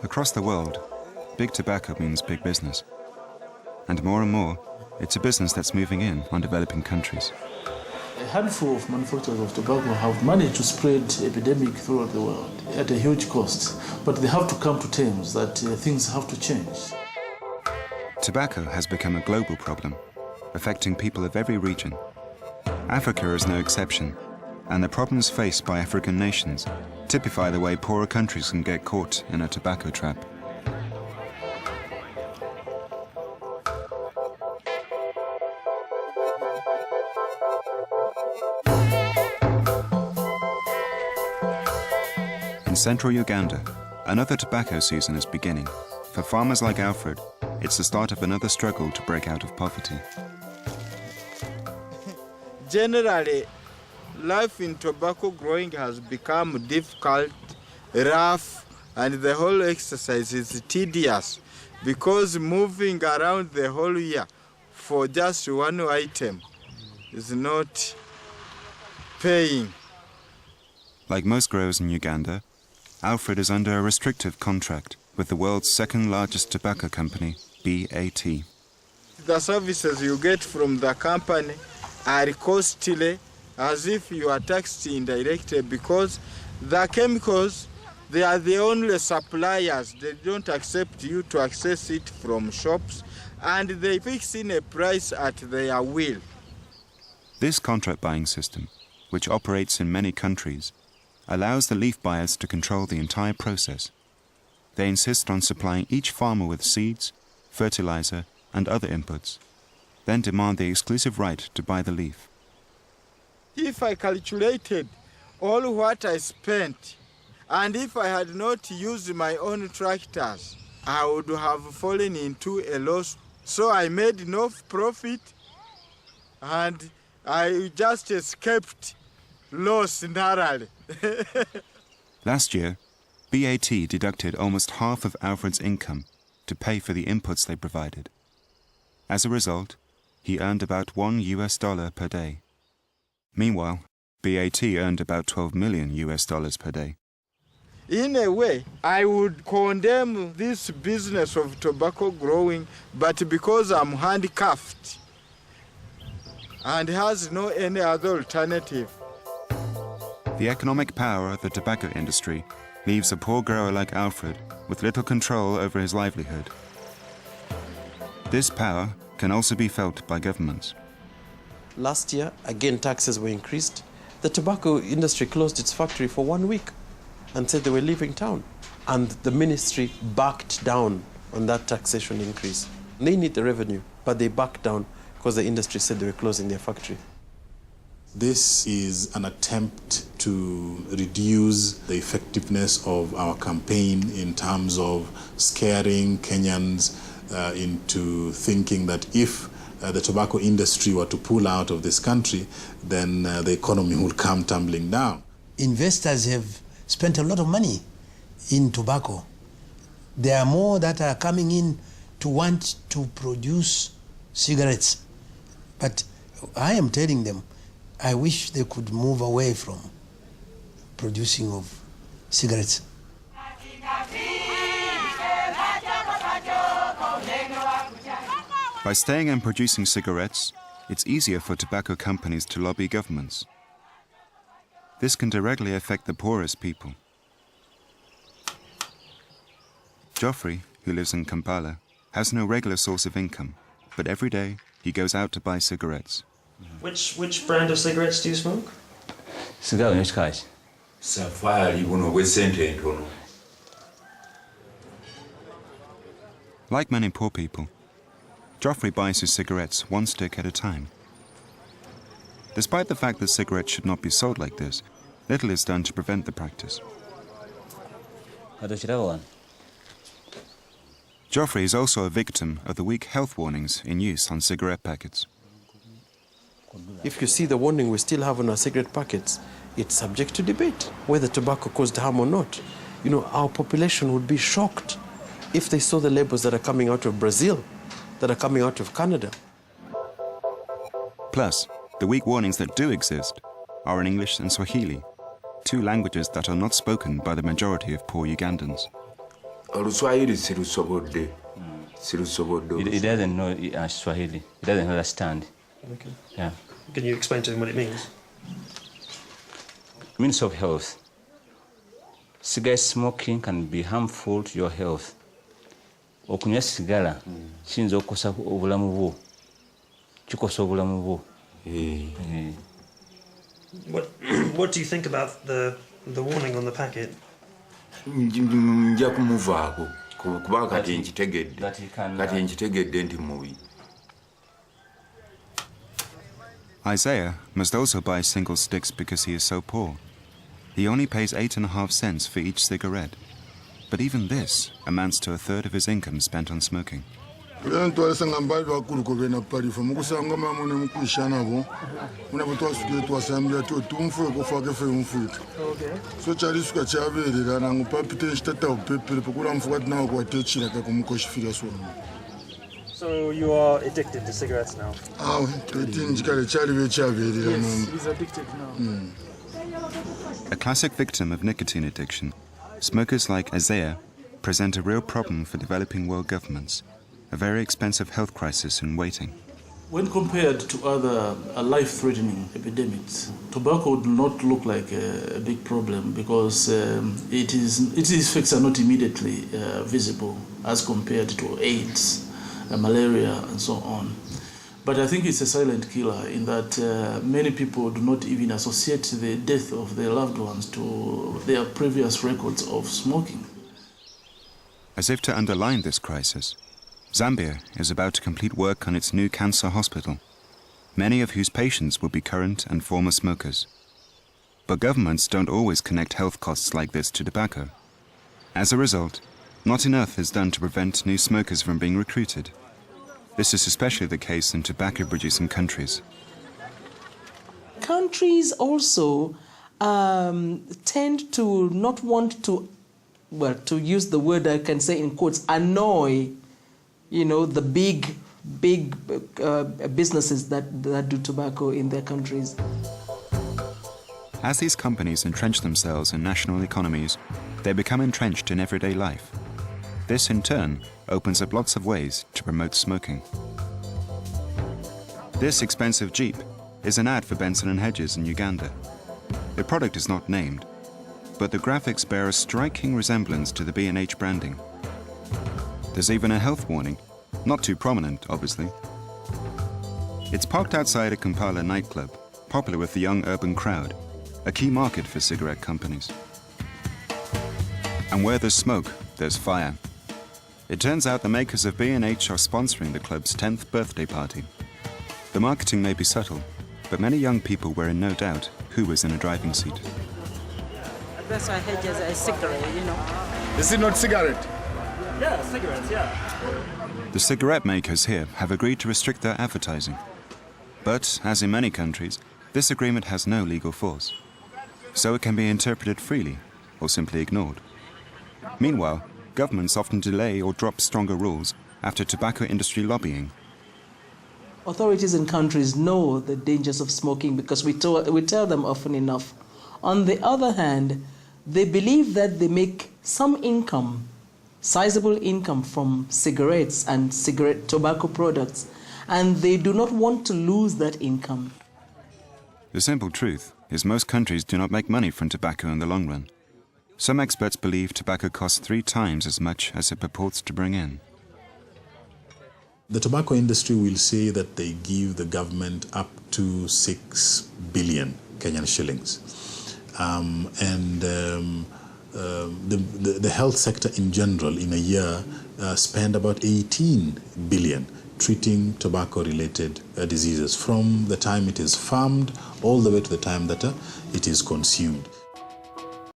Across the world, big tobacco means big business. And more, it's a business that's moving in on developing countries. A handful of manufacturers of tobacco have managed to spread epidemic throughout the world at a huge cost, but they have to come to terms that things have to change. Tobacco has become a global problem, affecting people of every region. Africa is no exception, and the problems faced by African nations typify the way poorer countries can get caught in a tobacco trap. In central Uganda, another tobacco season is beginning. For farmers like Alfred, it's the start of another struggle to break out of poverty. Generally, life in tobacco growing has become difficult, rough, and the whole exercise is tedious because moving around the whole year for just one item is not paying. Like most growers in Uganda, Alfred is under a restrictive contract with the world's second largest tobacco company, BAT. The services you get from the company are costly, as if you are taxed indirectly, because the chemicals, they are the only suppliers. They don't accept you to access it from shops, and they fix in a price at their will. This contract buying system, which operates in many countries, allows the leaf buyers to control the entire process. They insist on supplying each farmer with seeds, fertilizer, and other inputs, then demand the exclusive right to buy the leaf. If I calculated all what I spent, and if I had not used my own tractors, I would have fallen into a loss. So I made no profit, and I just escaped loss narrowly. Last year, BAT deducted almost half of Alfred's income to pay for the inputs they provided. As a result, he earned about $1 per day. Meanwhile, BAT earned about $12 million per day. In a way, I would condemn this business of tobacco growing, but because I'm handicapped and has no any other alternative. The economic power of the tobacco industry leaves a poor grower like Alfred with little control over his livelihood. This power can also be felt by governments. Last year, again, taxes were increased. The tobacco industry closed its factory for 1 week and said they were leaving town. And the ministry backed down on that taxation increase. They need the revenue, but they backed down because the industry said they were closing their factory. This is an attempt to reduce the effectiveness of our campaign in terms of scaring Kenyans into thinking that if the tobacco industry were to pull out of this country, then the economy will come tumbling down. Investors have spent a lot of money in tobacco. There are more that are coming in to want to produce cigarettes. But I am telling them, I wish they could move away from producing of cigarettes. By staying and producing cigarettes, it's easier for tobacco companies to lobby governments. This can directly affect the poorest people. Geoffrey, who lives in Kampala, has no regular source of income, but every day he goes out to buy cigarettes. Which brand of cigarettes do you smoke? Like many poor people, Geoffrey buys his cigarettes one stick at a time. Despite the fact that cigarettes should not be sold like this, little is done to prevent the practice. Geoffrey is also a victim of the weak health warnings in use on cigarette packets. If you see the warning we still have on our cigarette packets, it's subject to debate whether tobacco caused harm or not. You know, our population would be shocked if they saw the labels that are coming out of Brazil, that are coming out of Canada. Plus, the weak warnings that do exist are in English and Swahili, two languages that are not spoken by the majority of poor Ugandans. He doesn't know Swahili. He doesn't understand. Okay. Yeah. Can you explain to him what it means? Means of health. Cigarette smoking can be harmful to your health. Okunywa sigala kiyinza okukosa obulamu bwo. Kikosa obulamu bwo. What do you think about the warning on the packet? Nja kumuvaako kuba kati nkitegedde nti mubi. Isaiah must also buy single sticks because he is so poor. He only pays 8.5 cents for each cigarette. But even this amounts to a third of his income spent on smoking. So you are addicted to cigarettes now? Yes, he's addicted now. A classic victim of nicotine addiction, smokers like Isaiah present a real problem for developing world governments, a very expensive health crisis in waiting. When compared to other life-threatening epidemics, tobacco would not look like a big problem because its effects are not immediately visible as compared to AIDS, malaria, and so on. But I think it's a silent killer in that many people do not even associate the death of their loved ones to their previous records of smoking. As if to underline this crisis, Zambia is about to complete work on its new cancer hospital, many of whose patients will be current and former smokers. But governments don't always connect health costs like this to tobacco. As a result, not enough is done to prevent new smokers from being recruited. This is especially the case in tobacco-producing countries. Countries also tend to not want to, well, to use the word I can say in quotes, annoy, the big businesses that do tobacco in their countries. As these companies entrench themselves in national economies, they become entrenched in everyday life. This, in turn, opens up lots of ways to promote smoking. This expensive Jeep is an ad for Benson & Hedges in Uganda. The product is not named, but the graphics bear a striking resemblance to the B&H branding. There's even a health warning, not too prominent, obviously. It's parked outside a Kampala nightclub, popular with the young urban crowd, a key market for cigarette companies. And where there's smoke, there's fire. It turns out the makers of B&H are sponsoring the club's 10th birthday party. The marketing may be subtle, but many young people were in no doubt who was in a driving seat. That's why Hedges a cigarette, Is it not cigarette? Yeah, cigarettes, yeah. The cigarette makers here have agreed to restrict their advertising. But, as in many countries, this agreement has no legal force. So it can be interpreted freely, or simply ignored. Meanwhile, governments often delay or drop stronger rules after tobacco industry lobbying. Authorities in countries know the dangers of smoking because we tell them often enough. On the other hand, they believe that they make some income, sizable income from cigarettes and cigarette tobacco products, and they do not want to lose that income. The simple truth is most countries do not make money from tobacco in the long run. Some experts believe tobacco costs 3 times as much as it purports to bring in. The tobacco industry will say that they give the government up to 6 billion Kenyan shillings. The health sector in general in a year spend about 18 billion treating tobacco-related diseases from the time it is farmed all the way to the time that it is consumed.